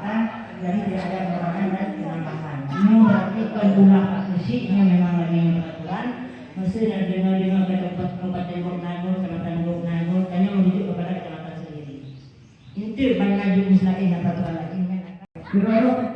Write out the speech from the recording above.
kesepakatan, jadi tidak ada pengurangan dan penambahan. Ini berarti pengguna posisinya memang lagi peraturan, mesti dengan kabupaten Bogor, kecamatan Bogor, hanya merujuk kepada kecamatan sendiri. Itu banyak jenis lain dan peraturan lain.